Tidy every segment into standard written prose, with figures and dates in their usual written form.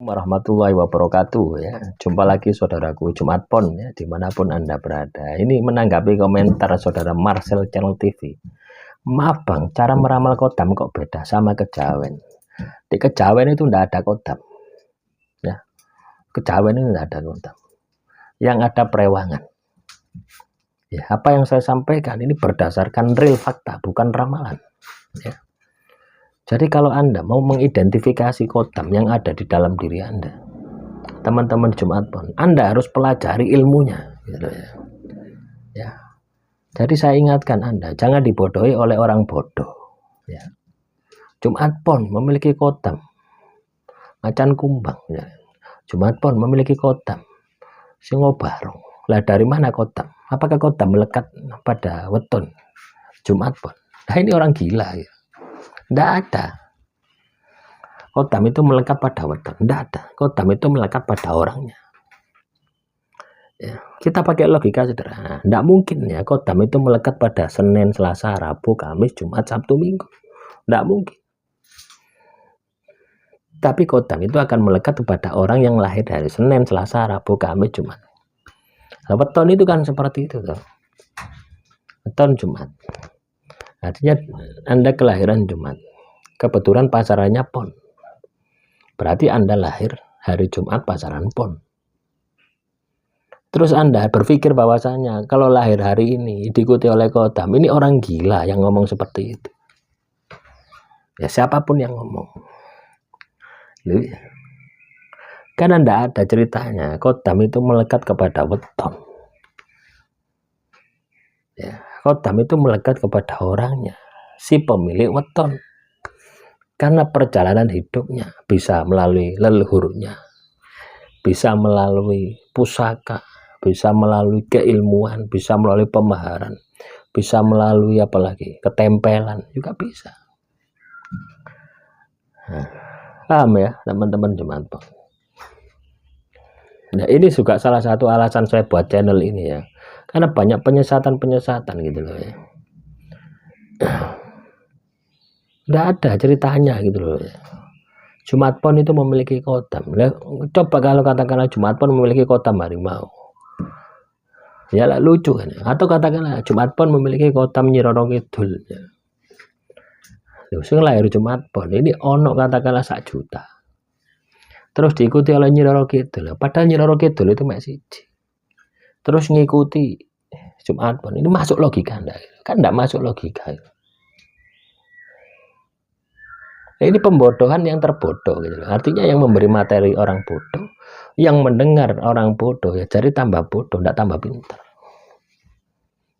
Warahmatullahi wabarakatuh ya. Jumpa lagi saudaraku Jumat Pon ya, dimanapun Anda berada. Ini menanggapi komentar saudara Marcel Channel TV. Maaf bang, cara meramal kodam kok beda sama kejawen. Di kejawen itu tidak ada kodam ya. Kejawen itu tidak ada kodam, yang ada perewangan ya. Apa yang saya sampaikan ini berdasarkan real fakta, bukan ramalan ya. Jadi kalau Anda mau mengidentifikasi kodam yang ada di dalam diri Anda, teman-teman Jumat Pon, Anda harus pelajari ilmunya gitu ya. Ya. Jadi saya ingatkan Anda, jangan dibodohi oleh orang bodoh ya. Jumat Pon memiliki kodam macan kumbang ya. Jumat Pon memiliki kodam singo barong. Lah dari mana kodam? Apakah kodam melekat pada weton Jumat Pon? Nah ini orang gila ya. Tidak ada. Kodam itu melekat pada weton. Tidak ada. Kodam itu melekat pada orangnya. Ya, kita pakai logika sederhana. Tidak mungkin ya kodam itu melekat pada Senin, Selasa, Rabu, Kamis, Jumat, Sabtu, Minggu. Tidak mungkin. Tapi kodam itu akan melekat kepada orang yang lahir dari Senin, Selasa, Rabu, Kamis, Jumat. Nah, weton itu kan seperti itu tuh. Weton Jumat. Artinya Anda kelahiran Jumat, kebetulan pasarannya Pon, berarti Anda lahir hari Jumat pasaran Pon. Terus Anda berpikir bahwasanya kalau lahir hari ini diikuti oleh kodam, ini orang gila yang ngomong seperti itu ya. Siapapun yang ngomong kan Anda ada ceritanya kodam itu melekat kepada weton ya. Kodam itu melekat kepada orangnya, si pemilik weton, karena perjalanan hidupnya bisa melalui leluhurnya, bisa melalui pusaka, bisa melalui keilmuan, bisa melalui pemaharan, bisa melalui apalagi ketempelan juga bisa. Nah, paham ya teman-teman Jumat Pon? Nah ini juga salah satu alasan saya buat channel ini ya, karena banyak penyesatan gitu loh ya. Tidak ada ceritanya gitu loh ya. Jumat Pon itu memiliki kodam. Coba kalau katakanlah Jumat Pon memiliki kodam harimau, ya lah lucu kan. Atau katakanlah Jumat Pon memiliki kodam Nyi Roro Kidul ya. Sing lahir Jumat Pon ini ono katakanlah 1 juta, terus diikuti oleh Nyi Roro Kidul, padahal Nyi Roro Kidul itu mek siji, terus ngikuti Jumat Pon. Ini masuk logika Anda? Kan tidak masuk logika. Ini pembodohan yang terbodoh gitu. Artinya yang memberi materi orang bodoh, yang mendengar orang bodoh ya jadi tambah bodoh, tidak tambah pintar.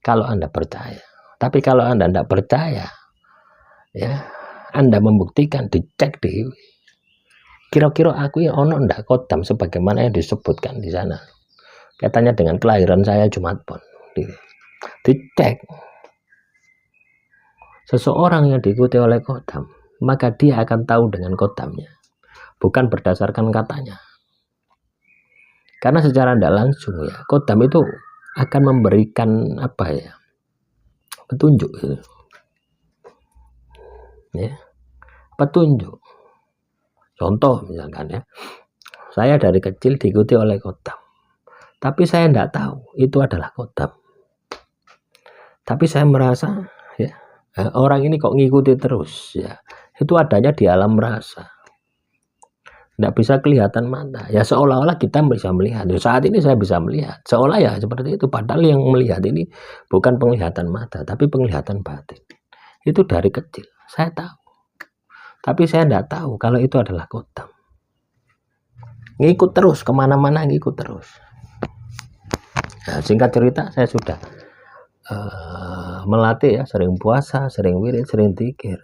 Kalau Anda percaya. Tapi kalau Anda tidak percaya ya, Anda membuktikan, dicek deh. Kira-kira aku ya ono ndak kodam sebagaimana yang disebutkan di sana. Katanya dengan kelahiran saya Jumat Pon. Dicek. Seseorang yang diikuti oleh kodam, maka dia akan tahu dengan kodamnya, bukan berdasarkan katanya. Karena secara tidak langsung ya, kodam itu akan memberikan apa ya, petunjuk ya, petunjuk. Contoh misalkan ya, saya dari kecil diikuti oleh kodam, tapi saya tidak tahu itu adalah kodam. Tapi saya merasa ya, orang ini kok ngikuti terus ya, itu adanya di alam rasa, tidak bisa kelihatan mata ya, seolah-olah kita bisa melihat. Saat ini saya bisa melihat seolah ya seperti itu, padahal yang melihat ini bukan penglihatan mata tapi penglihatan batin. Itu dari kecil saya tahu, tapi saya tidak tahu kalau itu adalah kodam. Ngikut terus kemana-mana, ngikut terus ya. Singkat cerita, saya sudah melatih ya, sering puasa, sering wirid, sering zikir,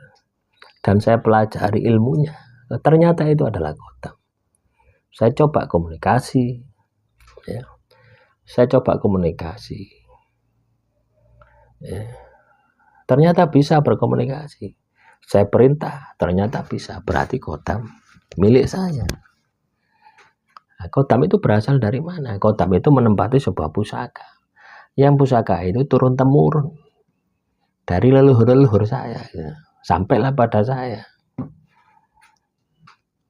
dan saya pelajari ilmunya. Ternyata itu adalah kodam. Saya coba komunikasi ya. Ya. Ternyata bisa berkomunikasi. Saya perintah, ternyata bisa, berarti kodam milik saya. Nah, kodam itu berasal dari mana? Kodam itu menempati sebuah pusaka, yang pusaka itu turun temurun dari leluhur saya ya, sampailah pada saya.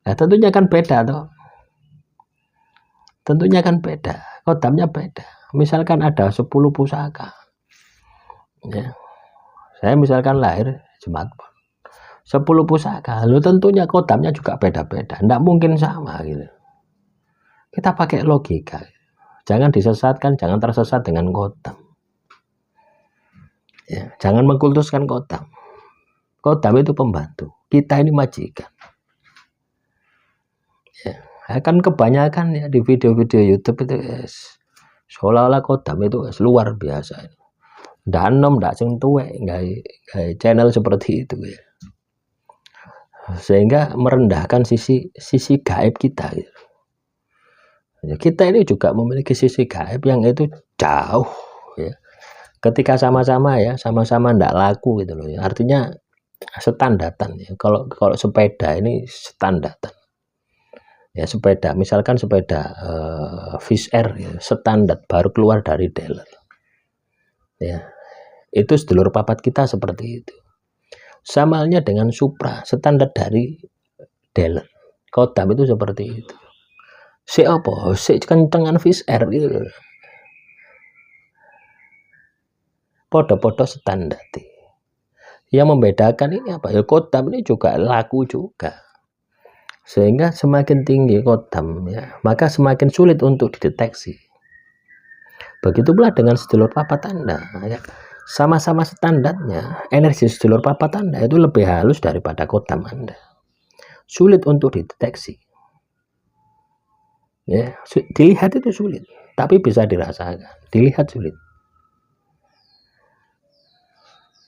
Nah tentunya kan beda toh. Tentunya kan beda, kodamnya beda. Misalkan ada 10 pusaka, ya. Saya misalkan lahir Jumat Pon, 10 pusaka, lo tentunya kodamnya juga beda-beda, nggak mungkin sama gitu. Kita pakai logika, jangan disesatkan, jangan tersesat dengan kodam. Ya, jangan mengkultuskan kodam. Kodam itu pembantu, kita ini majikan. Ya, akan kebanyakan ya di video-video YouTube itu seolah-olah kodam itu luar biasa. Ndak enom, ndak sing tuwek, nggak channel seperti itu ya. Sehingga merendahkan sisi gaib kita gitu. Kita ini juga memiliki sisi gaib yang itu jauh ya. Ketika sama-sama ya, sama-sama ndak laku gitu loh ya. Artinya standatan ya. Kalau sepeda ini standatan. Ya sepeda, misalkan sepeda Fish Air ya, standar baru keluar dari dealer. Ya. Itu sedulur papat kita seperti itu. Sama halnya dengan Supra, standar dari dealer. Kodam itu seperti itu. Si apa? Si kencengan Fish Air gitu. Podo-podo standar. Yang membedakan ini apa? Ya kodam ini juga laku juga. Sehingga semakin tinggi kodam ya, maka semakin sulit untuk dideteksi. Begitu pula dengan sedulur papat Anda ya. Sama-sama standarnya, energi sedulur papat Anda itu lebih halus daripada kodam Anda. Sulit untuk dideteksi. Ya, dilihat itu sulit, tapi bisa dirasakan. Dilihat sulit.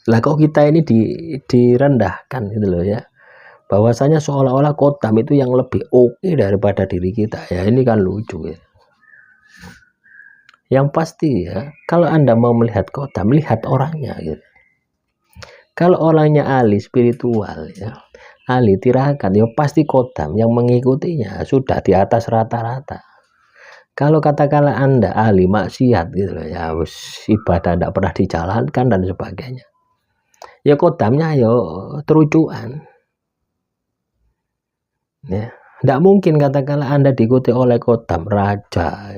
Lah kok kita ini direndahkan gitu loh ya. Bahwasanya seolah-olah kodam itu yang lebih oke daripada diri kita. Ya ini kan lucu ya. Yang pasti ya, kalau Anda mau melihat kodam, lihat orangnya gitu. Kalau orangnya ahli spiritual ya, ahli tirakat, ya pasti kodam yang mengikutinya sudah di atas rata-rata. Kalau katakanlah Anda ahli maksiat gitu loh ya, ibadah tidak pernah dijalankan dan sebagainya, ya kodamnya ya terucuan. Ya, tidak mungkin katakanlah Anda diikuti oleh kodam raja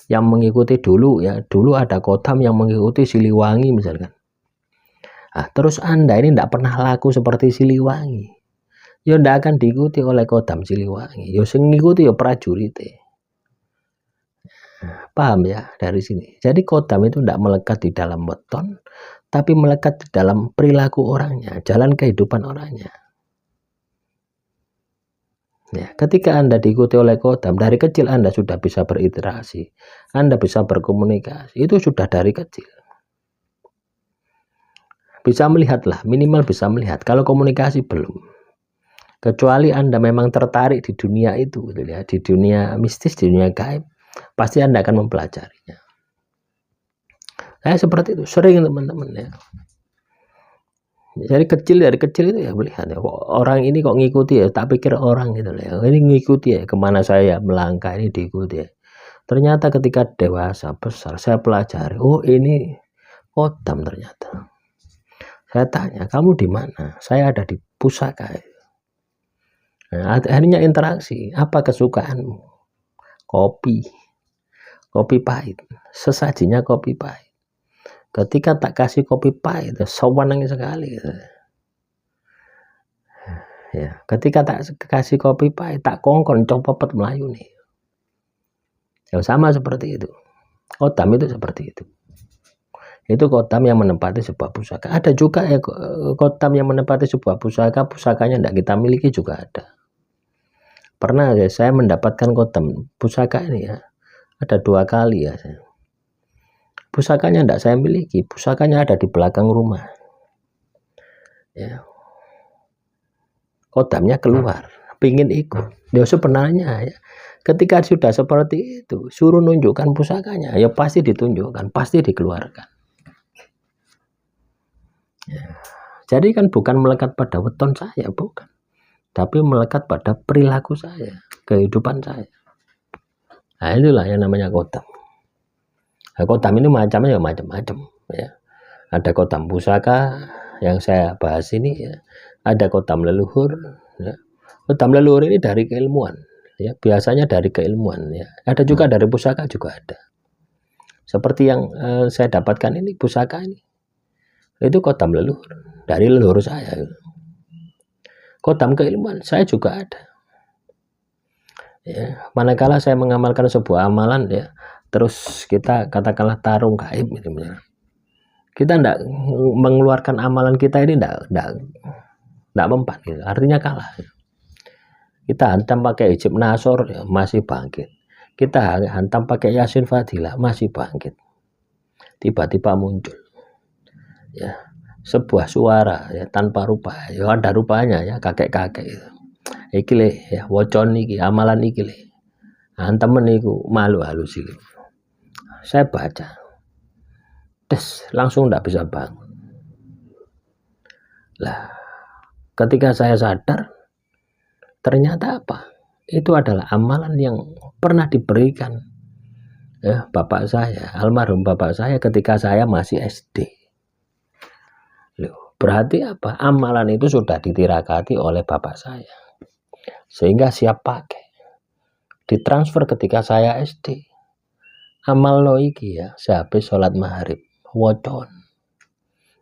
yang mengikuti dulu ya. Dulu ada kodam yang mengikuti Siliwangi misalkan. Nah, terus Anda ini tidak pernah laku seperti Siliwangi. Ya tidak akan diikuti oleh kodam Siliwangi. Ya sing ngikuti ya prajurit. Paham ya dari sini. Jadi kodam itu tidak melekat di dalam weton, tapi melekat di dalam perilaku orangnya, jalan kehidupan orangnya. Ya, ketika Anda diikuti oleh kodam, dari kecil Anda sudah bisa berinteraksi, Anda bisa berkomunikasi, itu sudah dari kecil. Bisa melihatlah, minimal bisa melihat. Kalau komunikasi belum, kecuali Anda memang tertarik di dunia itu, gitu ya, di dunia mistis, di dunia gaib, pasti Anda akan mempelajarinya. Saya seperti itu, sering teman-teman ya. Dari kecil itu ya melihat ya, orang ini kok ngikuti ya, tak pikir orang gitu ya, ini ngikuti ya, kemana saya melangkah ini diikuti ya. Ternyata ketika dewasa besar saya pelajari, oh ini kodam ternyata. Saya tanya, kamu di mana? Saya ada di pusaka. Nah, akhirnya interaksi, apa kesukaanmu? Kopi pahit, sesajinya kopi pahit. Ketika tak kasih kopi pahit, senang sekali. Ya, ketika tak kasih kopi pahit, tak kongkon copot Melayu nih. Yang sama seperti itu. Kodam itu seperti itu. Itu kodam yang menempati sebuah pusaka. Ada juga ya kodam yang menempati sebuah pusaka, pusakanya tidak kita miliki juga ada. Pernah ya saya mendapatkan kodam pusaka ini ya. Ada 2 kali ya. Pusakanya tidak saya miliki, pusakanya ada di belakang rumah. Ya. Kodamnya keluar, pingin ikut. Dia sebenarnya ya, ketika sudah seperti itu, suruh nunjukkan pusakanya, ya pasti ditunjukkan, pasti dikeluarkan. Ya. Jadi kan bukan melekat pada weton saya, bukan. Tapi melekat pada perilaku saya, kehidupan saya. Nah itulah yang namanya kodam. Nah, kodam ini macamnya ya macam-macam ya. Ada kodam pusaka yang saya bahas ini ya. Ada kodam leluhur ya. Kodam leluhur ini dari keilmuan ya, biasanya dari keilmuan ya. Ada juga dari pusaka juga ada. Seperti yang saya dapatkan ini pusaka ini. Itu kodam leluhur dari leluhur saya. Kodam keilmuan saya juga ada. Ya, manakala saya mengamalkan sebuah amalan ya, terus kita katakanlah tarung gaib gitu, kita tidak mengeluarkan amalan kita ini tidak mempan gitu. Artinya kalah. Kita hantam pakai hijab nasor ya, masih bangkit. Kita hantam pakai yasin fadilah masih bangkit. Tiba-tiba muncul ya sebuah suara ya tanpa rupa, ya ada rupanya ya, kakek-kakek itu. Iki le ya wocon iki amalan iki le. Hantam niku malu halus iki. Saya baca. Langsung tidak bisa bangun. Lah, ketika saya sadar, ternyata apa? Itu adalah amalan yang pernah diberikan ya bapak saya, almarhum bapak saya ketika saya masih SD. Loh, berarti apa? Amalan itu sudah ditirakati oleh bapak saya, sehingga siap pakai. Ditransfer ketika saya SD. Amal lo iki ya, sehabis sholat maghrib, wocon.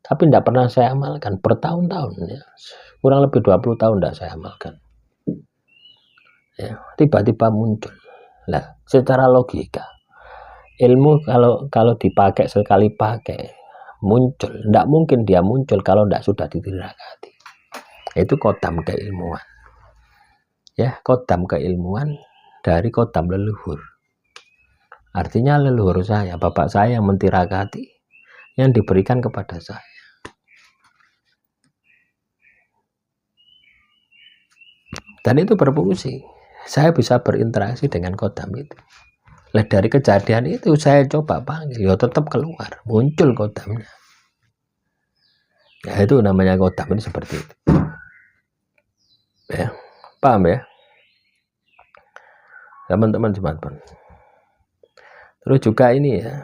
Tapi tidak pernah saya amalkan bertahun-tahun ya. Kurang lebih 20 tahun tidak saya amalkan. Ya, tiba-tiba muncul. Lah, secara logika ilmu kalau dipakai sekali pakai muncul, tidak mungkin dia muncul kalau tidak sudah ditirakati. Itu kodam keilmuan. Ya, kodam keilmuan dari kodam leluhur. Artinya leluhur saya, bapak saya yang mentirakati, yang diberikan kepada saya. Dan itu berfungsi. Saya bisa berinteraksi dengan kodam itu. Nah, dari kejadian itu saya coba panggil, ya tetap keluar, muncul kodamnya. Ya itu namanya kodam ini seperti itu. Ya, paham ya? Teman-teman smartphone. Terus juga ini ya,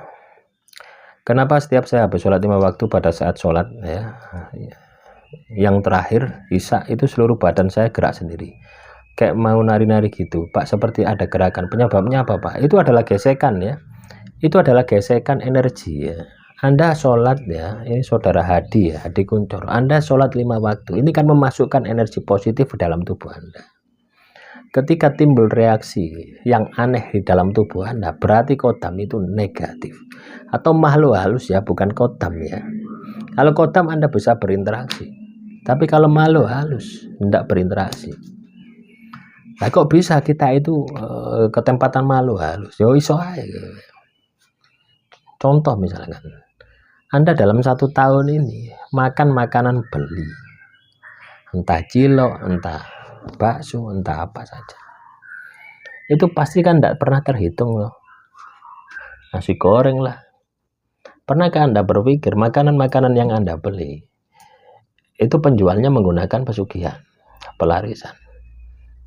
kenapa setiap saya habis sholat 5 waktu pada saat sholat ya, yang terakhir isya itu seluruh badan saya gerak sendiri, kayak mau nari-nari gitu Pak, seperti ada gerakan. Penyebabnya apa Pak? Itu adalah gesekan ya, itu adalah gesekan energi ya. Anda sholat ya, ini saudara Hadi ya, Hadi Kuncoro, Anda sholat 5 waktu, ini kan memasukkan energi positif ke dalam tubuh Anda. Ketika timbul reaksi yang aneh di dalam tubuh Anda, berarti kodam itu negatif. Atau makhluk halus ya, bukan kodam ya. Kalau kodam Anda bisa berinteraksi. Tapi kalau makhluk halus, tidak berinteraksi. Nah, kok bisa kita itu ketempatan makhluk halus? Ya iso aja. Contoh misalkan, Anda dalam 1 tahun ini makan makanan beli. Entah cilok, entah bakso, entah apa saja, itu pasti kan tidak pernah terhitung loh. Nasi goreng lah. Pernahkah Anda berpikir makanan-makanan yang Anda beli itu penjualnya menggunakan pesugihan, pelarisan?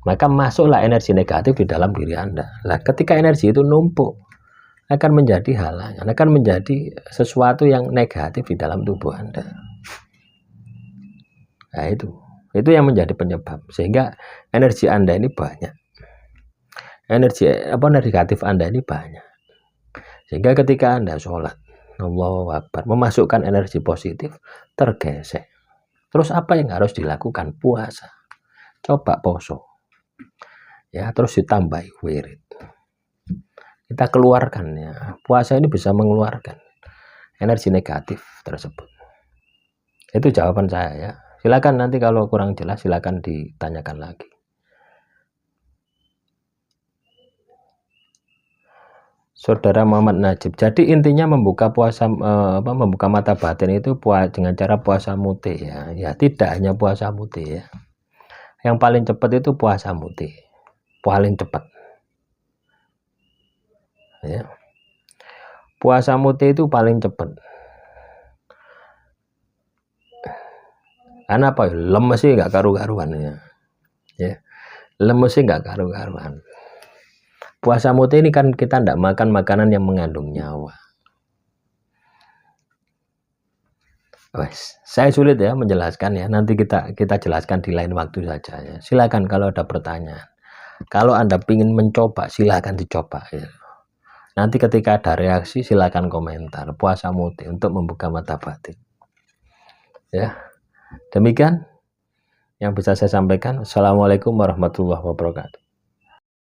Maka masuklah energi negatif di dalam diri Anda. Lah, ketika energi itu numpuk, akan menjadi halangan, akan menjadi sesuatu yang negatif di dalam tubuh Anda. Nah, itu yang menjadi penyebab, sehingga energi Anda ini banyak, energi negatif Anda ini banyak, sehingga ketika Anda sholat Allahu Akbar memasukkan energi positif, tergesek. Terus apa yang harus dilakukan? Puasa. Coba poso ya, terus ditambahi wirid, kita keluarkan ya. Puasa ini bisa mengeluarkan energi negatif tersebut. Itu jawaban saya ya. Silakan nanti kalau kurang jelas silakan ditanyakan lagi. Saudara Muhammad Najib. Jadi intinya membuka puasa membuka mata batin itu dengan cara puasa mute ya. Ya, tidak hanya puasa mute ya. Yang paling cepat itu puasa mute. Paling cepat. Ya. Puasa mute itu paling cepat. Karena apa? Lemes sih nggak karu-karuan ya. Ya. Lemes sih nggak karu-karuan. Puasa mute ini kan kita tidak makan makanan yang mengandung nyawa. Wes, saya sulit ya menjelaskan ya. Nanti kita jelaskan di lain waktu saja ya. Silakan kalau ada pertanyaan. Kalau Anda ingin mencoba, silahkan dicoba ya. Nanti ketika ada reaksi silahkan komentar. Puasa Muti untuk membuka mata batin. Ya, demikian yang bisa saya sampaikan. Assalamualaikum warahmatullahi wabarakatuh.